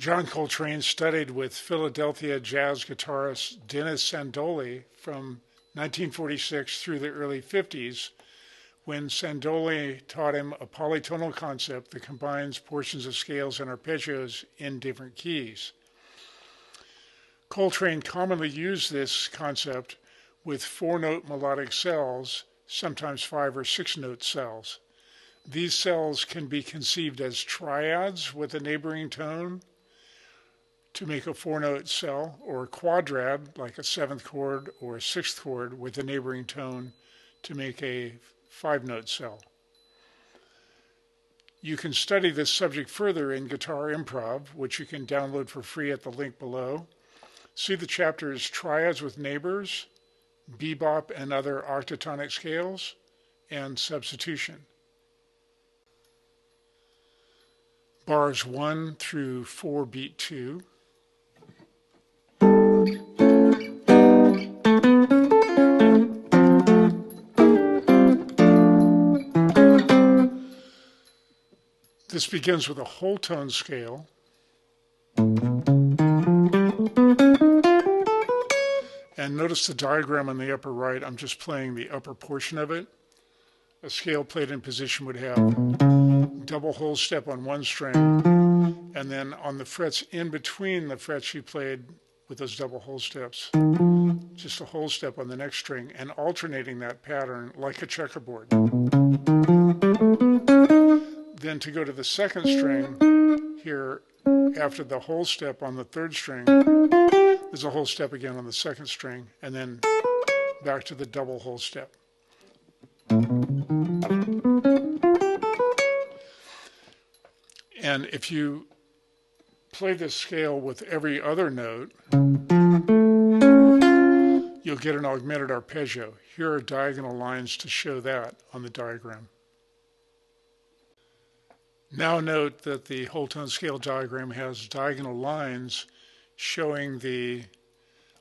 John Coltrane studied with Philadelphia jazz guitarist Dennis Sandoli from 1946 through the early 50s, when Sandoli taught him a polytonal concept that combines portions of scales and arpeggios in different keys. Coltrane commonly used this concept with 4-note melodic cells, sometimes 5 or 6-note cells. These cells can be conceived as triads with a neighboring tone to make a 4-note cell, or a quadrad, like a 7th chord or a 6th chord with a neighboring tone to make a 5-note cell. You can study this subject further in Guitar Improv, which you can download for free at the link below. See the chapters Triads with Neighbors, Bebop and Other Octatonic Scales, and Substitution. Bars 1 through 4 beat 2. This begins with a whole tone scale. And notice the diagram on the upper right. I'm just playing the upper portion of it. A scale played in position would have double whole step on one string, and then on the frets in between the frets you played with those double whole steps, just a whole step on the next string, and alternating that pattern like a checkerboard. Then to go to the second string, here after the whole step on the third string, there's a whole step again on the second string, and then back to the double whole step. And if you play this scale with every other note, you'll get an augmented arpeggio. Here are diagonal lines to show that on the diagram. Now note that the whole tone scale diagram has diagonal lines showing the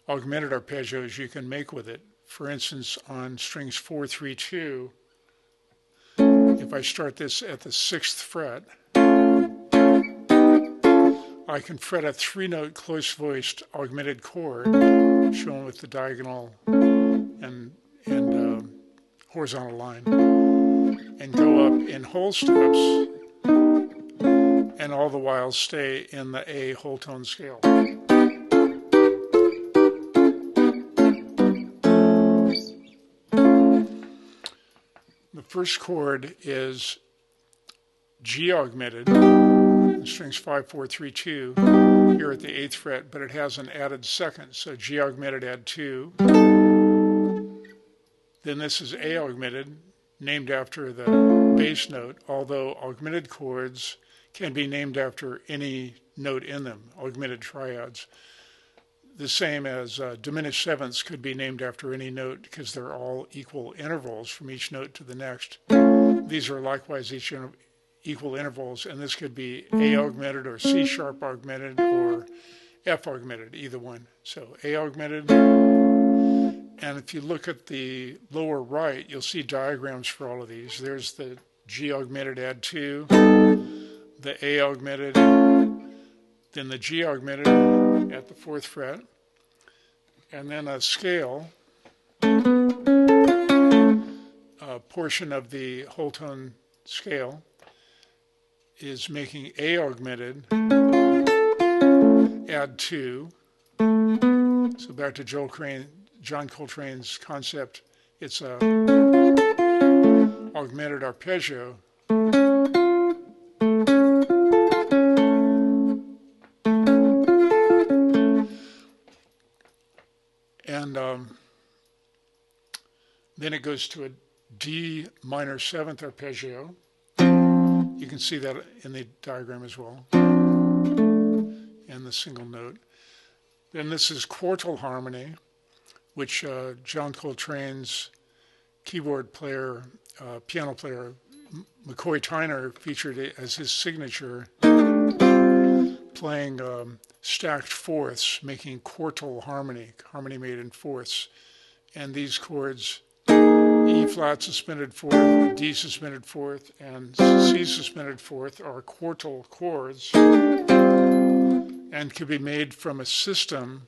augmented arpeggios you can make with it. For instance, on strings 4, 3, 2, if I start this at the 6th fret, I can fret a 3-note close-voiced augmented chord, shown with the diagonal and horizontal line, and go up in whole steps, and all the while stay in the A whole tone scale. The first chord is G augmented, in strings 5, 4, 3, 2, here at the 8th fret, but it has an added second, so G augmented add 2. Then this is A augmented, named after the bass note, although augmented chords can be named after any note in them, augmented triads. The same as diminished sevenths could be named after any note because they're all equal intervals from each note to the next. These are likewise equal intervals, and this could be A augmented or C sharp augmented or F augmented, either one. So A augmented, and if you look at the lower right, you'll see diagrams for all of these. There's the G augmented add 2, the A augmented, then the G augmented at the 4th fret, and then a scale, a portion of the whole tone scale is making A augmented add 2. So back to John Coltrane's concept, it's a augmented arpeggio. And then it goes to a D minor 7th arpeggio. You can see that in the diagram as well, and the single note. Then this is quartal harmony, which John Coltrane's keyboard player, piano player, McCoy Tyner featured it as his signature, playing stacked fourths, making quartal harmony, harmony made in fourths. And these chords, E flat suspended fourth, D suspended fourth, and C suspended fourth, are quartal chords. and could be made from a system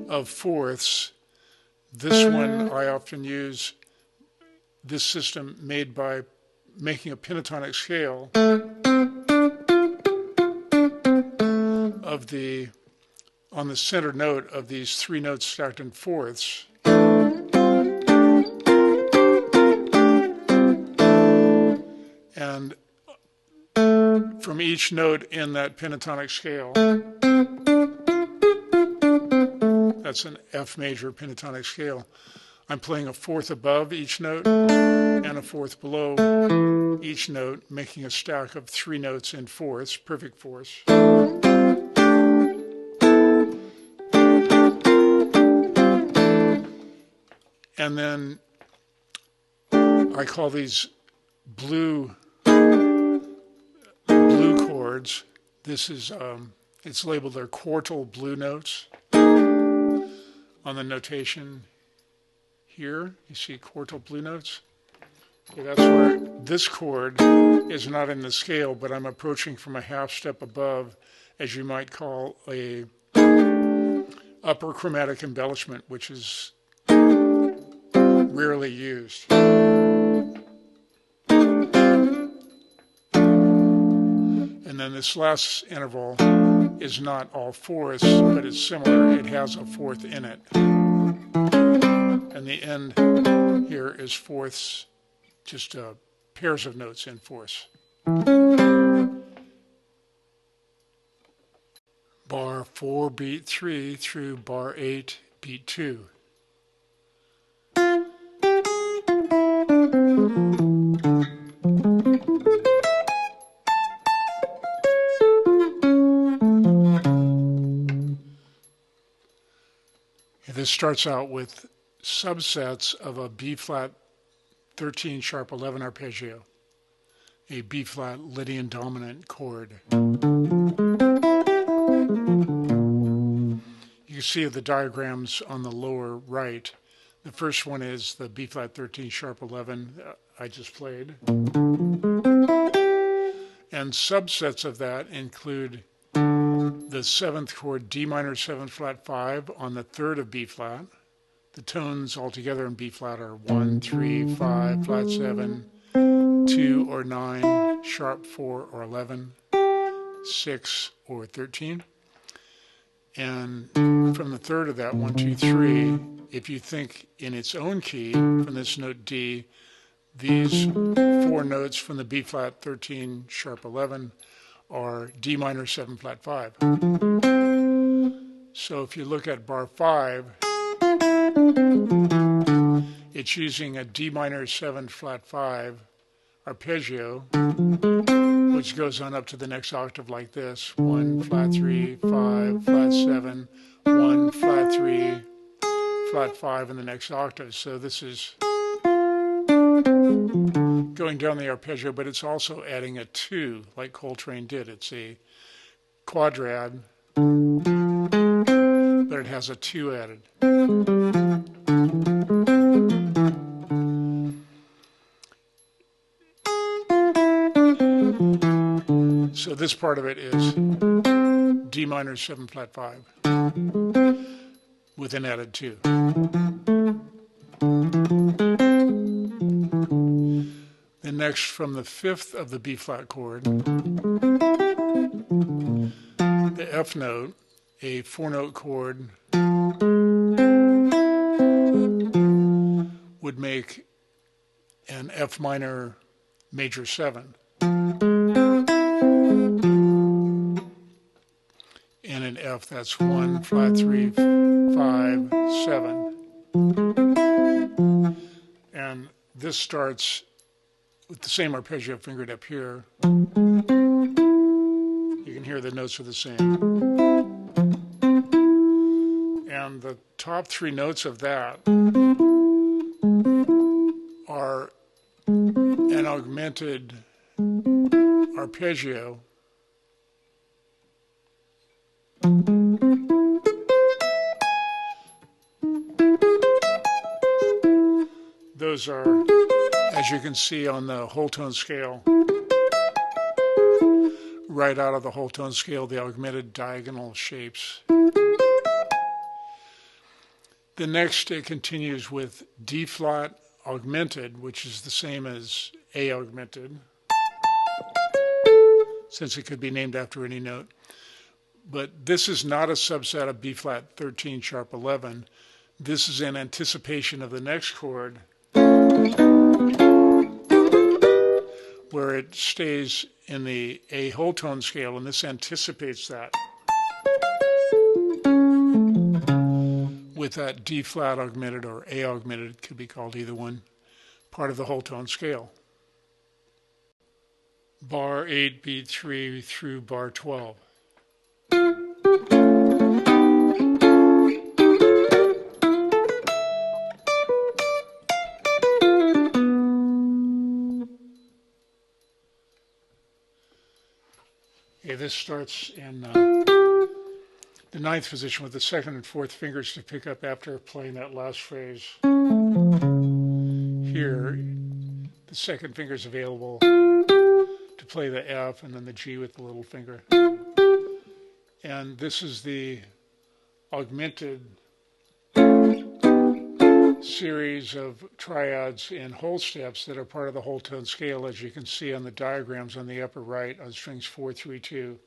of fourths. This one I often use this system made by making a pentatonic scale of on the center note of these three notes stacked in fourths. And from each note in that pentatonic scale, that's an F major pentatonic scale, I'm playing a fourth above each note and a fourth below each note, making a stack of three notes in fourths, perfect fourths. And then I call these blue chords. This is, it's labeled they're quartal blue notes on the notation here. You see quartal blue notes? Okay, that's where this chord is not in the scale, but I'm approaching from a half step above, as you might call a upper chromatic embellishment, which is rarely used. And then this last interval is not all fourths, but it's similar. It has a fourth in it. And the end here is fourths, just pairs of notes in fourths. Bar 4, beat 3 through bar 8, beat 2. This starts out with subsets of a B-flat 13 sharp 11 arpeggio, a B-flat Lydian dominant chord. You can see the diagrams on the lower right. The first one is the B-flat 13 sharp 11 I just played. And subsets of that include the 7th chord D minor 7 flat 5 on the 3rd of B flat. The tones altogether in B flat are 1, 3, 5, flat 7, 2 or 9, sharp 4 or 11, 6 or 13. And from the 3rd of that, 1, 2, 3, if you think in its own key from this note D, these 4 notes from the B flat 13 sharp 11 are D minor 7 flat 5. So if you look at bar 5, it's using a D minor 7 flat 5 arpeggio, which goes on up to the next octave like this: 1 flat 3, 5 flat 7, 1 flat 3, flat 5 in the next octave. So this is going down the arpeggio, but it's also adding a 2 like Coltrane did. It's a quadrad, but it has a 2 added. So this part of it is D minor 7 flat 5 with an added 2. Then next, from the 5th of the B flat chord, the F note, a 4-note chord, would make an F minor major 7. And an F, that's 1 flat 3, 5, 7. And this starts with the same arpeggio fingered up here. You can hear the notes are the same. And the top 3 notes of that are an augmented arpeggio. Those are, as you can see on the whole tone scale, right out of the whole tone scale, the augmented diagonal shapes. The next it continues with D flat augmented, which is the same as A augmented, since it could be named after any note. But this is not a subset of B flat 13 sharp 11. This is in anticipation of the next chord, where it stays in the A whole tone scale, and this anticipates that with that D flat augmented or A augmented, it could be called either one, part of the whole tone scale. Bar 8, beat 3 through bar 12. Okay, this starts in the ninth position with the second and fourth fingers to pick up after playing that last phrase. Here, the second finger is available to play the F and then the G with the little finger. And this is the augmented series of triads and whole steps that are part of the whole tone scale, as you can see on the diagrams on the upper right on strings 4, 3, 2.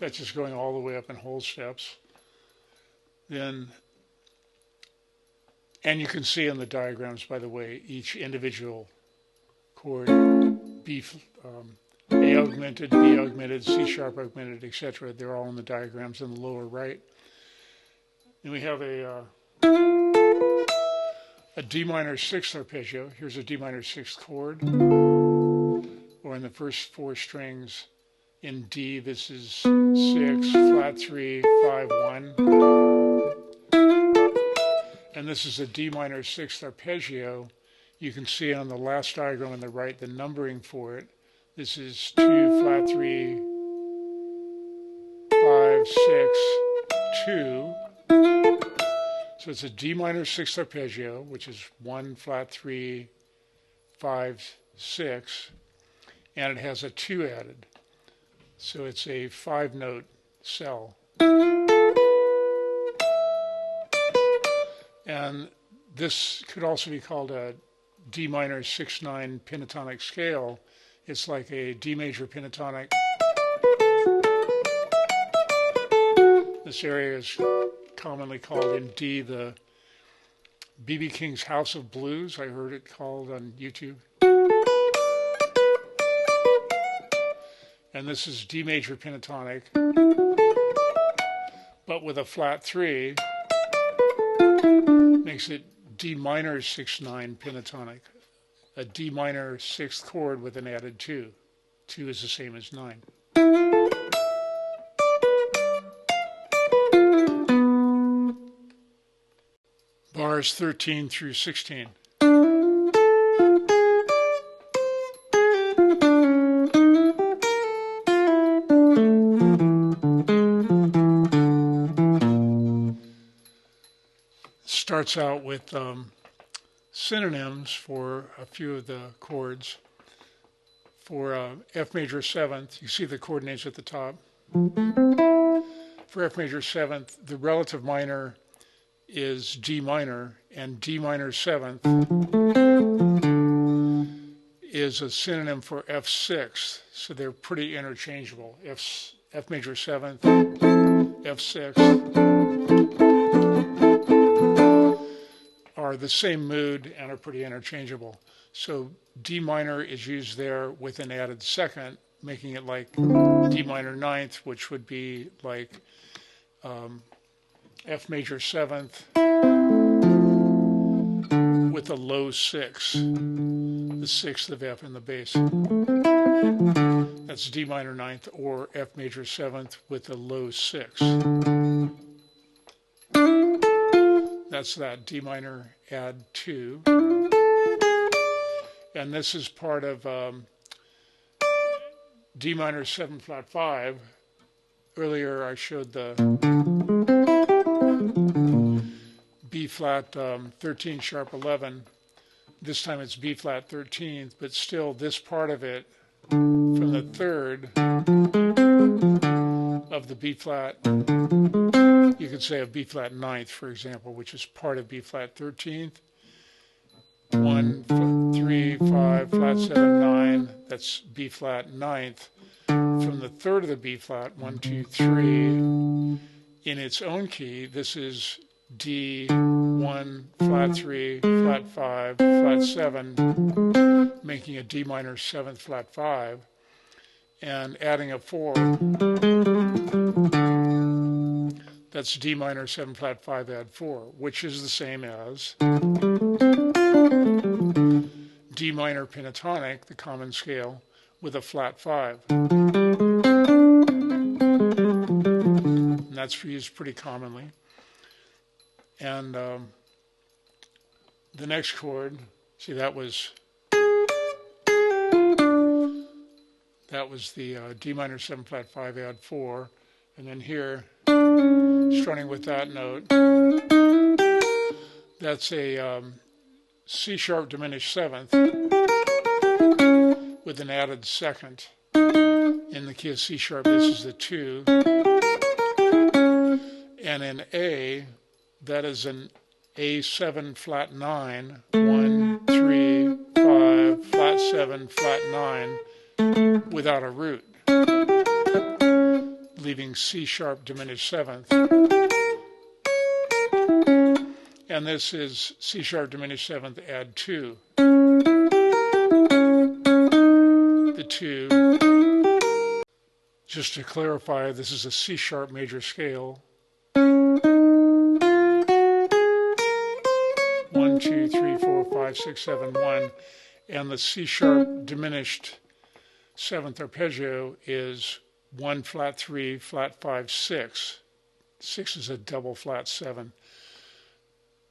That's just going all the way up in whole steps. Then, and you can see in the diagrams, by the way, each individual chord, A augmented, B augmented, C sharp augmented, etc. They're all in the diagrams in the lower right. Then we have a D minor sixth arpeggio. Here's a D minor sixth chord, or in the first four strings in D, this is 6, flat 3, 5, 1. And this is a D minor sixth arpeggio. You can see on the last diagram on the right the numbering for it. This is 2, flat 3, 5, 6, 2. So it's a D minor sixth arpeggio, which is 1, flat 3, 5, 6, and it has a 2 added. So it's a 5-note cell. And this could also be called a D minor 6/9 pentatonic scale. It's like a D major pentatonic. This area is commonly called in D the B.B. King's House of Blues. I heard it called on YouTube. And this is D major pentatonic, but with a flat 3, makes it D minor 6/9 pentatonic. A D minor sixth chord with an added 2. 2 is the same as 9. Bars 13 through 16. Starts out with synonyms for a few of the chords. For F major 7th, you see the chord names at the top. For F major 7th, the relative minor is D minor, and D minor 7th is a synonym for F6, so they're pretty interchangeable. F major 7th, F6 are the same mood and are pretty interchangeable. So D minor is used there with an added second, making it like D minor 9th, which would be like F major 7th with a low 6, the 6th of F in the bass. That's D minor 9th or F major 7th with a low 6. That's that D minor add 2. And this is part of D minor 7 flat 5. Earlier I showed the B flat 13 sharp 11. this time it's B flat 13th, but still this part of it from the third of the B flat, you could say a B flat 9th, for example, which is part of B flat 13th. 1, 3, 5, flat 7, 9, that's B flat 9th. From the third of the B flat, 1, 2, 3, in its own key, this is D, 1, flat 3, flat 5, flat 7, making a D minor 7th flat 5, and adding a 4, that's D minor 7 flat 5 add 4, which is the same as D minor pentatonic, the common scale, with a flat 5. And that's used pretty commonly. And the next chord, see that was the D minor 7 flat 5 add 4. And then here, starting with that note, that's a C sharp diminished 7th with an added second. In the key of C sharp, this is the 2. And in A, that is an A7 flat 9, 1, 3, 5, flat 7, flat 9, without a root, leaving C sharp diminished 7th. And this is C sharp diminished 7th add 2. The 2, just to clarify, this is a C sharp major scale. 1, 2, 3, 4, 5, 6, 7, 1. And the C sharp diminished 7th arpeggio is 1, flat 3, flat 5, 6. 6 is a double flat 7.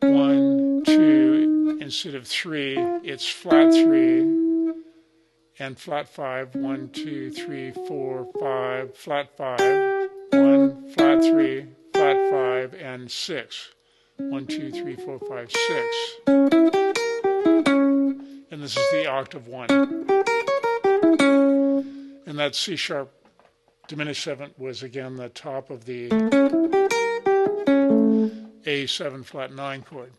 1, 2, instead of 3, it's flat 3 and flat 5. 1, 2, 3, 4, 5, flat 5. 1, flat 3, flat 5, and 6. 1, 2, 3, 4, 5, 6. And this is the octave 1. And that C sharp diminished 7th was again the top of the A7 flat 9 chord.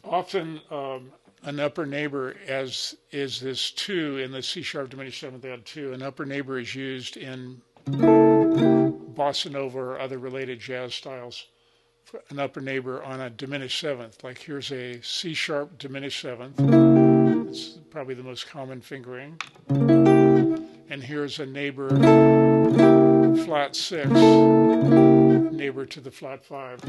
Often an upper neighbor, as is this 2 in the C sharp diminished 7th add 2, an upper neighbor is used in bossa nova or other related jazz styles. An upper neighbor on a diminished 7th. Like here's a C sharp diminished 7th. It's probably the most common fingering. And here's a neighbor flat 6, neighbor to the flat 5.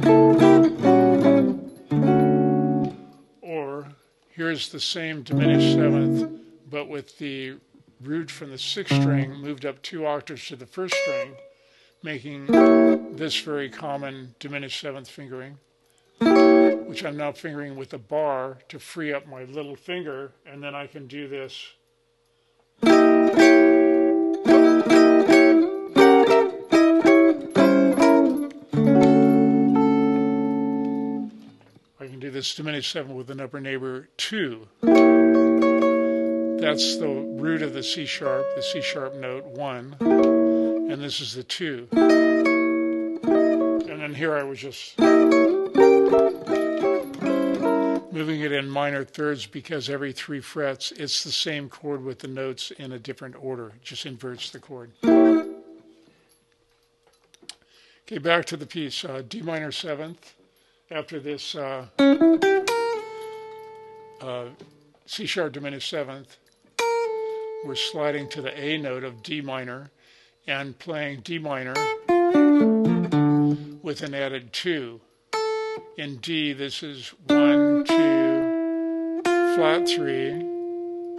Or here's the same diminished 7th, but with the root from the 6th string moved up 2 octaves to the 1st string, making this very common diminished 7th fingering, which I'm now fingering with a bar to free up my little finger, and then I can do this. I can do this diminished 7 with an upper neighbor 2. That's the root of the C sharp note 1, and this is the 2. And then here I was just moving it in minor thirds because every 3 frets it's the same chord with the notes in a different order. It just inverts the chord. Okay, back to the piece. D minor 7th. After this C sharp diminished 7th, we're sliding to the A note of D minor and playing D minor with an added 2. In D, this is 1, 2, flat 3,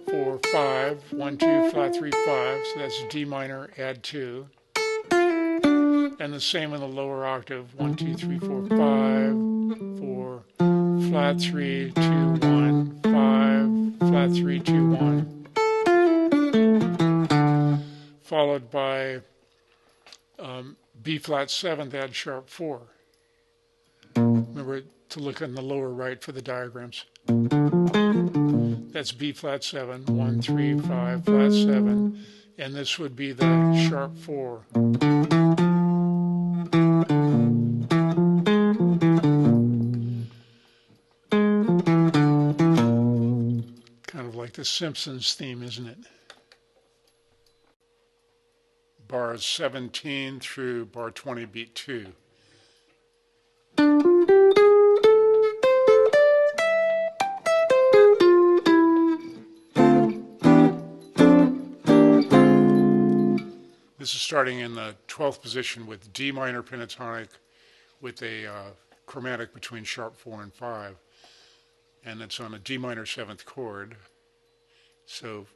4, 5, 1, 2, flat 3, 5, so that's D minor, add 2. And the same in the lower octave, 1, 2, 3, 4, 5, 4, flat 3, 2, 1, 5, flat 3, 2, 1. Followed by B flat 7th, add sharp 4. Remember to look on the lower right for the diagrams. That's B flat 7, 1, 3, 5, flat 7, and this would be the sharp 4. Kind of like the Simpsons theme, isn't it? Bars 17 through bar 20, beat 2. This is starting in the 12th position with D minor pentatonic with a chromatic between sharp 4 and 5. And it's on a D minor 7th chord. So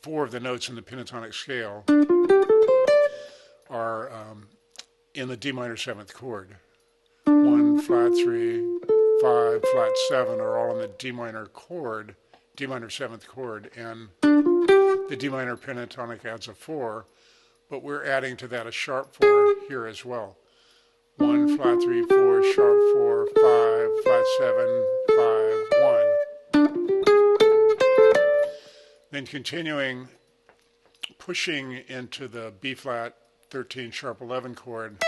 4 of the notes in the pentatonic scale are in the D minor 7th chord. 1, flat 3, 5, flat 7 are all in the D minor chord, D minor 7th chord, and the D minor pentatonic adds a 4, but we're adding to that a sharp 4 here as well. 1, flat 3, 4, sharp 4, 5, flat 7, 5, 1. Then continuing, pushing into the B flat 13, sharp 11 chord.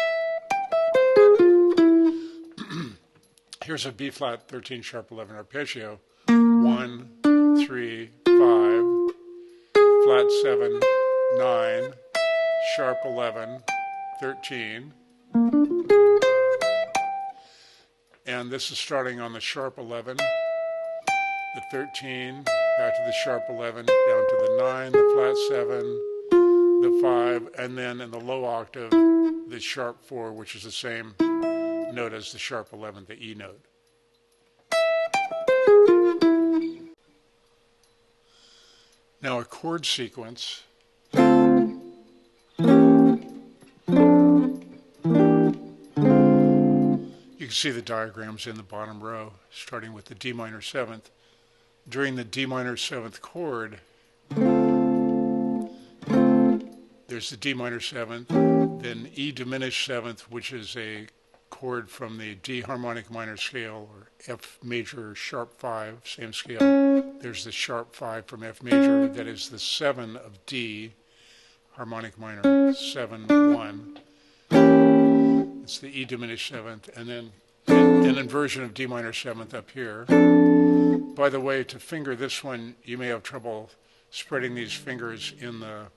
Here's a B flat 13, sharp 11 arpeggio. 1, 3, 5. Flat 7, 9, sharp 11, 13. And this is starting on the sharp 11, the 13, back to the sharp 11, down to the 9, the flat 7, the 5, and then in the low octave, the sharp 4, which is the same note as the sharp 11, the E note. Now a chord sequence. You can see the diagrams in the bottom row, starting with the D minor 7th. During the D minor 7th chord, there's the D minor 7th, then E diminished 7th, which is a chord from the D harmonic minor scale, or F major sharp 5, same scale. There's the sharp 5 from F major, that is the 7 of D, harmonic minor 7, 1. It's the E diminished 7th, and then an inversion of D minor 7th up here. By the way, to finger this one, you may have trouble spreading these fingers in the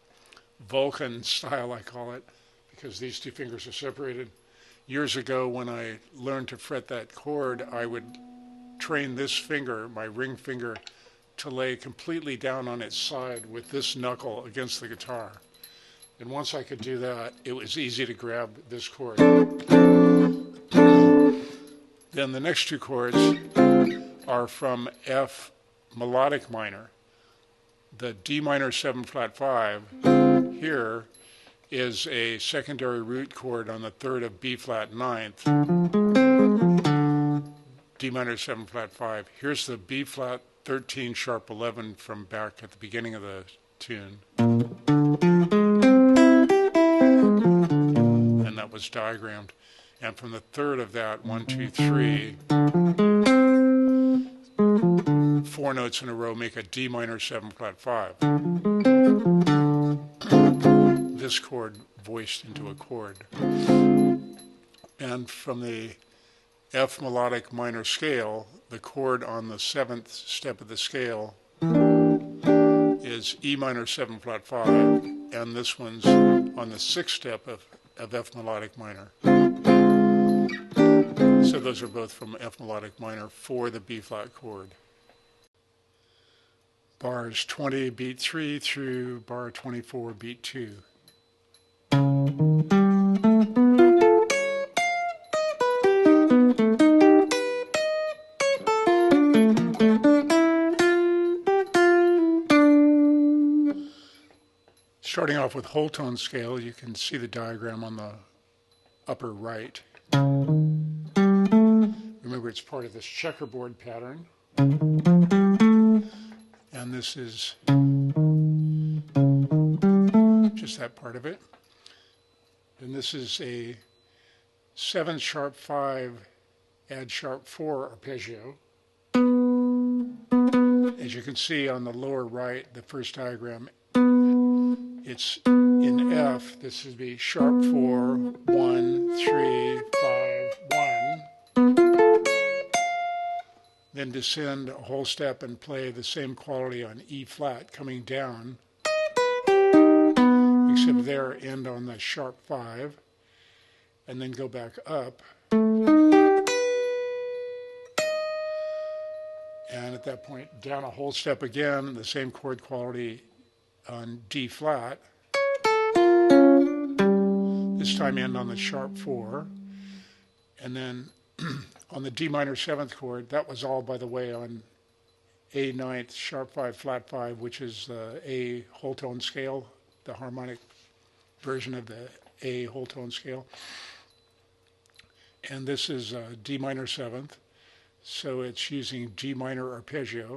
Vulcan style, I call it, because these two fingers are separated. Years ago, when I learned to fret that chord, I would train this finger, my ring finger, to lay completely down on its side with this knuckle against the guitar. And once I could do that, it was easy to grab this chord. Then the next two chords are from F melodic minor. The D minor 7 flat 5 here is a secondary root chord on the 3rd of B flat 9th. D minor 7 flat 5. Here's the B flat 13 sharp 11 from back at the beginning of the tune. And that was diagrammed. And from the 3rd of that, 1, 2, 3, 4 notes in a row make a D minor 7 flat 5. This chord voiced into a chord. And from the F melodic minor scale, the chord on the 7th step of the scale is E minor 7 flat 5, and this one's on the 6th step of F melodic minor. So those are both from F melodic minor for the B flat chord. Bars 20, beat 3 through bar 24, beat 2. Starting off with whole tone scale, you can see the diagram on the upper right. Remember, it's part of this checkerboard pattern. And this is just that part of it. And this is a 7th sharp 5, add sharp 4 arpeggio. As you can see on the lower right, the first diagram, it's in F. This would be sharp 4, 1, 3, 5, 1. Then descend a whole step and play the same quality on E flat coming down, except there end on the sharp 5, and then go back up. And at that point, down a whole step again, the same chord quality on D flat. This time end on the sharp 4. And then on the D minor 7th chord, that was all, by the way, on A 9th, sharp 5, flat 5, which is the A whole tone scale, the harmonic version of the A whole tone scale. And this is D minor 7th. So it's using D minor arpeggio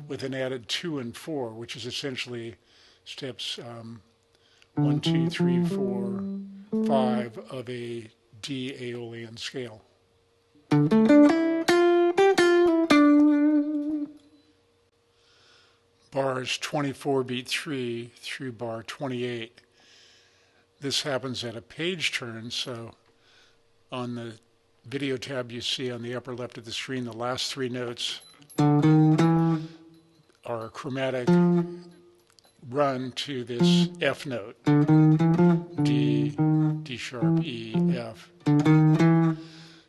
with an added 2 and 4, which is essentially steps 1, 2, 3, 4, 5 of a D Aeolian scale. Bars 24 beat 3 through bar 28. This happens at a page turn, so on the video tab you see on the upper left of the screen, the last 3 notes are a chromatic run to this F note. D, D sharp, E, F.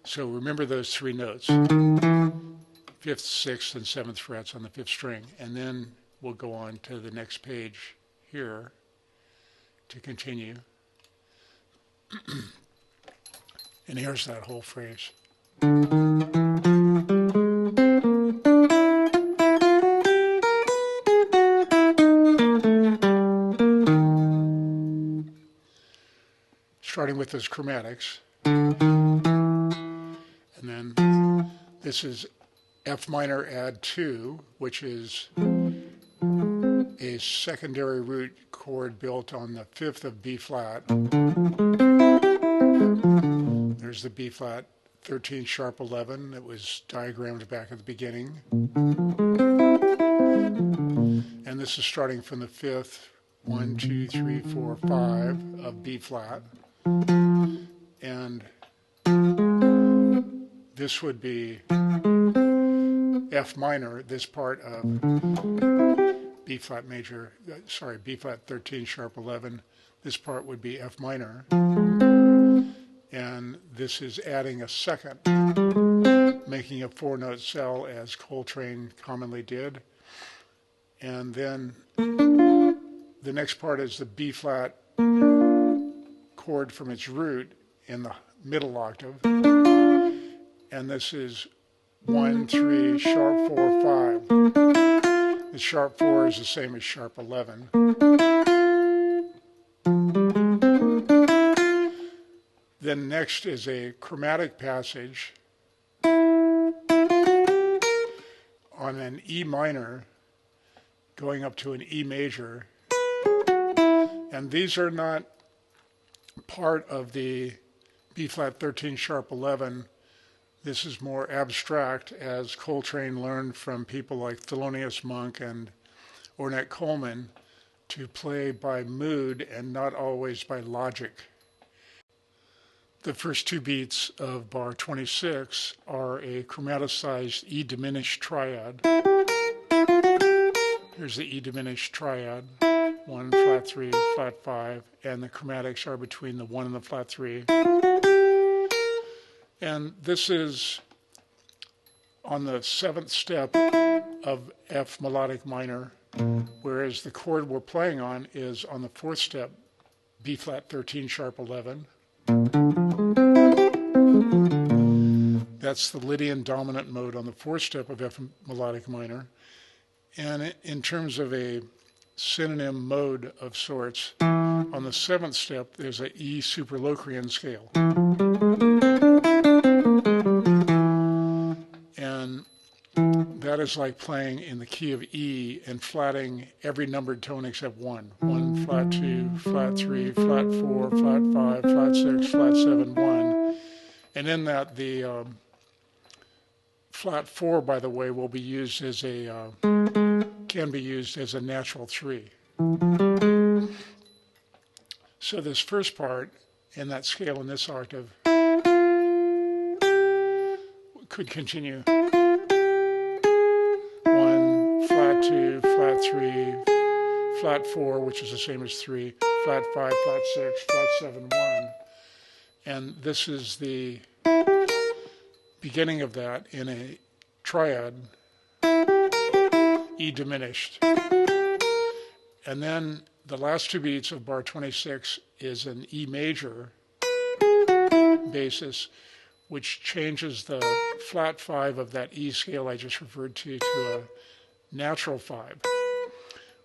So remember those 3 notes. 5th, 6th, and 7th frets on the 5th string. And then we'll go on to the next page here to continue. And here's that whole phrase. Starting with those chromatics. And then this is F minor add 2, which is a secondary root chord built on the 5th of B flat. There's the B flat 13 sharp 11 that was diagrammed back at the beginning. And this is starting from the 5th, 1, 2, 3, 4, 5 of B flat. And this would be F minor, this part of B flat major, B flat 13 sharp 11. This part would be F minor. And this is adding a second, making a 4-note cell as Coltrane commonly did. And then the next part is the B flat chord from its root in the middle octave. And this is 1, 3, sharp 4, 5. The sharp 4 is the same as sharp 11. Then next is a chromatic passage on an E minor going up to an E major. And these are not part of the B flat 13 sharp 11. This is more abstract, as Coltrane learned from people like Thelonious Monk and Ornette Coleman to play by mood and not always by logic. The first 2 beats of bar 26 are a chromaticized E diminished triad. Here's the E diminished triad, 1, flat 3, flat 5, and the chromatics are between the 1 and the flat 3. And this is on the 7th step of F melodic minor, whereas the chord we're playing on is on the 4th step, B flat 13 sharp 11. That's the Lydian dominant mode on the 4th step of F melodic minor. And in terms of a synonym mode of sorts, on the 7th step there's a E superlocrian scale. And that is like playing in the key of E and flatting every numbered tone except one. 1, flat 2, flat 3, flat 4, flat 5, flat 6, flat 7, 1. And in that, the flat 4, by the way, will be used as can be used as a natural 3. So this first part in that scale in this octave could continue 1, flat 2, flat 3, flat 4, which is the same as 3, flat 5, flat 6, flat 7, 1. And this is the beginning of that in a triad, E diminished. And then the last two beats of bar 26 is an E major basis, which changes the flat 5 of that E scale I just referred to a natural 5.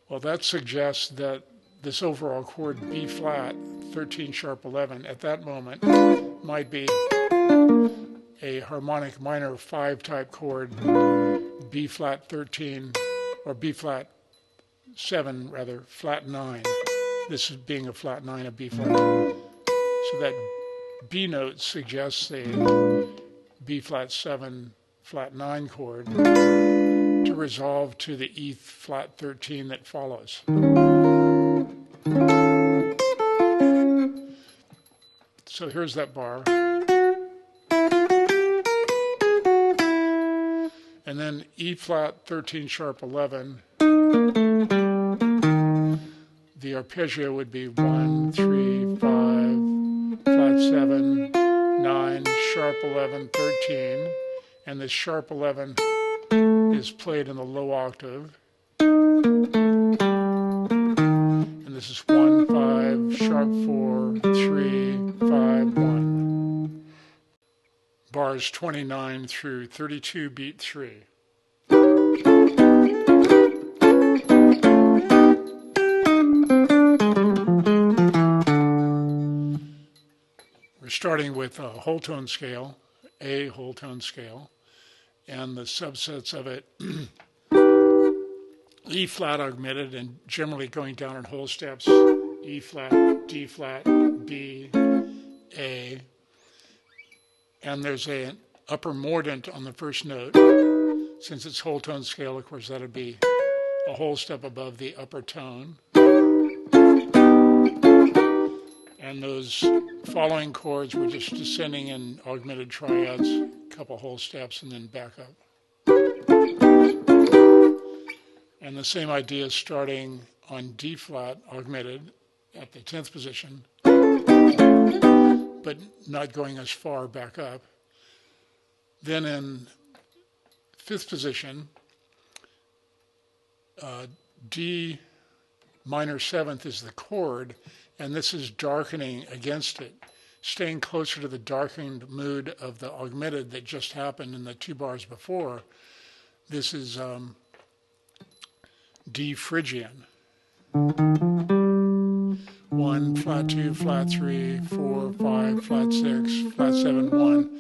Well, that suggests that this overall chord B flat, 13 sharp 11, at that moment might be a harmonic minor 5 type chord, B flat 13, or B flat 7 rather, flat 9. This is being a flat 9 of B flat. So that B note suggests a B flat 7 flat 9 chord to resolve to the E flat 13 that follows. So here's that bar. And then E flat 13 sharp 11. The arpeggio would be 1, 3, 5, flat 7, 9, sharp 11, 13. And this sharp 11 is played in the low octave. And this is 1, 5, sharp 4, 3, 5, 1. Bars 29 through 32, beat 3. We're starting with a whole tone scale, A whole tone scale, and the subsets of it, E flat augmented, and generally going down in whole steps, E flat, D flat, B, A, and there's an upper mordant on the first note. Since it's whole tone scale, of course, that would be a whole step above the upper tone. And those following chords were just descending in augmented triads, a couple whole steps, and then back up. And the same idea starting on D flat augmented at the 10th position, but not going as far back up. Then in 5th position, D minor 7th is the chord, and this is darkening against it, staying closer to the darkened mood of the augmented that just happened in the 2 bars before. This is D Phrygian. 1, flat 2, flat 3, 4, 5, flat 6, flat 7, 1.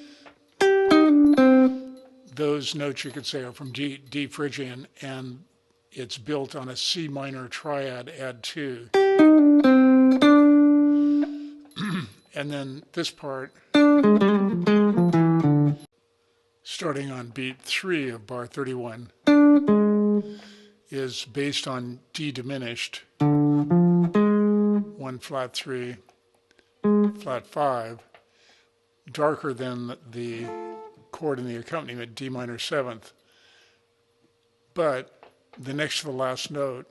Those notes you could say are from D Phrygian, and it's built on a C minor triad, add 2. And then this part, starting on beat 3 of bar 31, is based on D diminished, 1 flat 3, flat 5, darker than the chord in the accompaniment, D minor 7th. But the next to the last note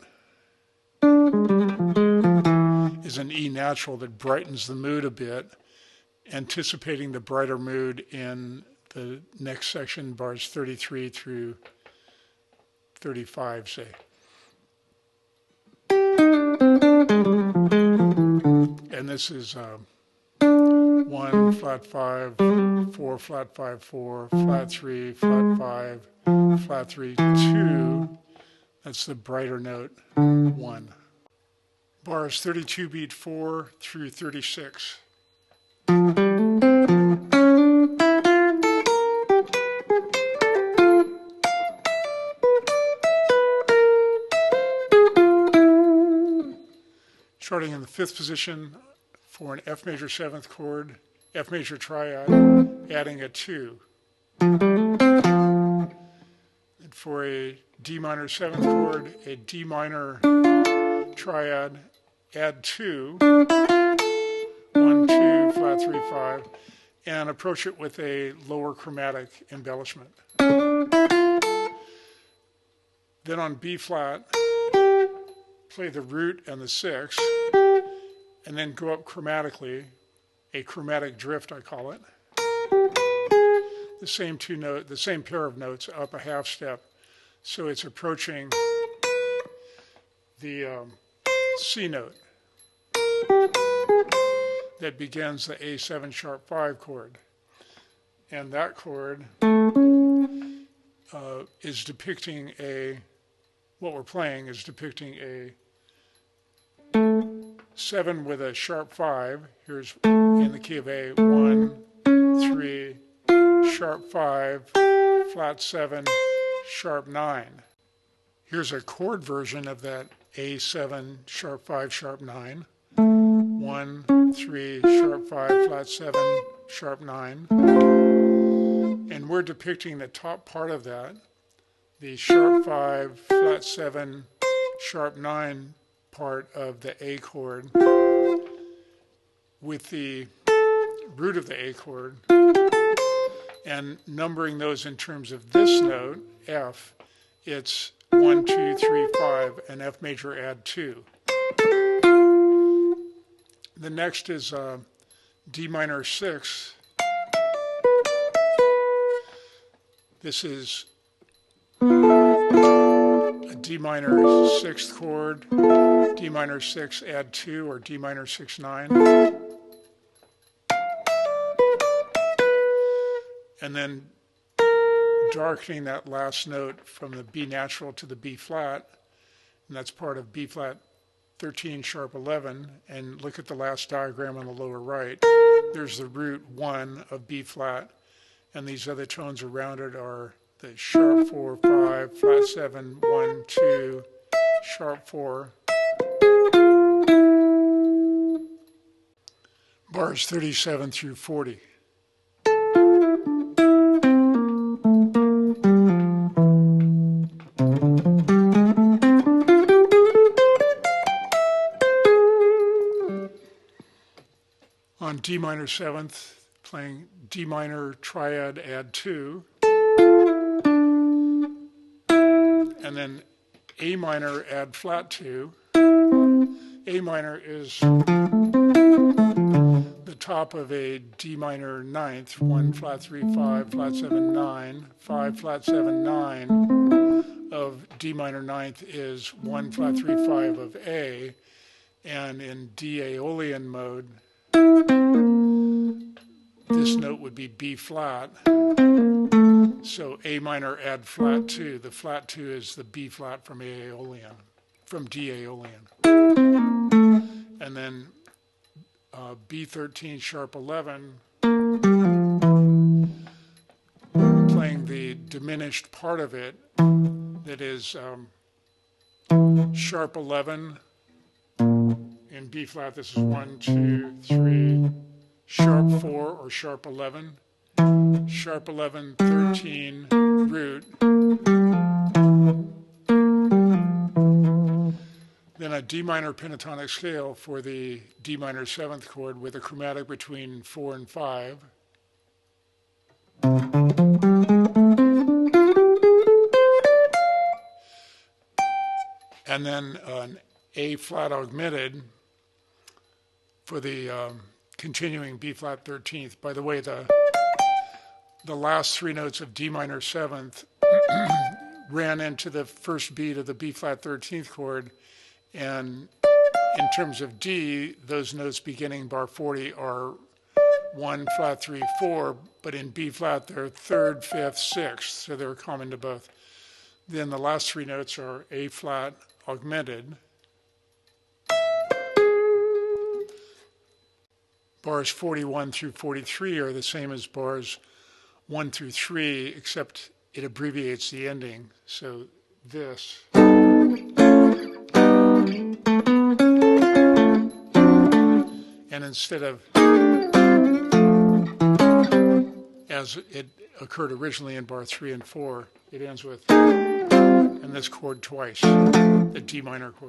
is an E natural that brightens the mood a bit, anticipating the brighter mood in the next section, bars 33 through 35, say. And this is 1, flat 5, 4, flat 5, 4, flat 3, flat 5, flat 3, 2. That's the brighter note, 1. Bars 32 beat 4 through 36. starting in the 5th position for an F major 7th chord, F major triad, adding a 2. And for a D minor 7th chord, a D minor triad, add 2, 1, 2, flat 3, 5, and approach it with a lower chromatic embellishment. Then on B flat, play the root and the 6, and then go up chromatically, a chromatic drift I call it. The same pair of notes up a half step, so it's approaching the C note that begins the A7 sharp 5 chord. And that chord is depicting what we're playing is depicting a 7 with a sharp 5. Here's in the key of A, 1, 3, sharp 5, flat 7, sharp 9. Here's a chord version of that A7, sharp 5, sharp 9. 1, 3, sharp 5, flat 7, sharp 9. And we're depicting the top part of that, the sharp 5, flat 7, sharp 9 part of the A chord with the root of the A chord, and numbering those in terms of this note, F, it's 1, 2, 3, 5, and F major add 2. The next is D minor 6. This is a D minor 6th chord, D minor 6 add 2, or D minor 6, 9. And then darkening that last note from the B natural to the B flat, and that's part of B flat 13 sharp 11, and look at the last diagram on the lower right. There's the root 1 of B flat, and these other tones around it are the sharp 4, 5, flat 7, 1, 2, sharp 4. Bars 37 through 40. On D minor 7th, playing D minor triad add 2, and then A minor add flat 2. A minor is the top of a D minor 9th, 1 flat 3 5 flat 7 9, 5 flat 7 9 of D minor 9th is 1 flat 3 5 of A, and in D Aeolian mode this note would be B flat. So A minor add flat 2. The flat 2 is the B flat from Aeolian, from D Aeolian. And then B13 sharp 11, playing the diminished part of it, that is sharp 11 in B flat. This is 1, 2, 3, sharp 4 or sharp 11, sharp 11, 13, root, then a D minor pentatonic scale for the D minor 7th chord with a chromatic between 4 and 5. And then an A flat augmented for the continuing B flat 13th. By the way, the last 3 notes of D minor 7th ran into the first beat of the B flat 13th chord, and in terms of D, those notes beginning bar 40 are 1 flat 3 4, but in B flat they're 3rd, 5th, 6th, so they're common to both. Then the last 3 notes are A flat augmented. Bars 41 through 43 are the same as bars 1 through 3, except it abbreviates the ending. So this. And instead of, as it occurred originally in bar 3 and 4, it ends with, and this chord twice, the D minor chord.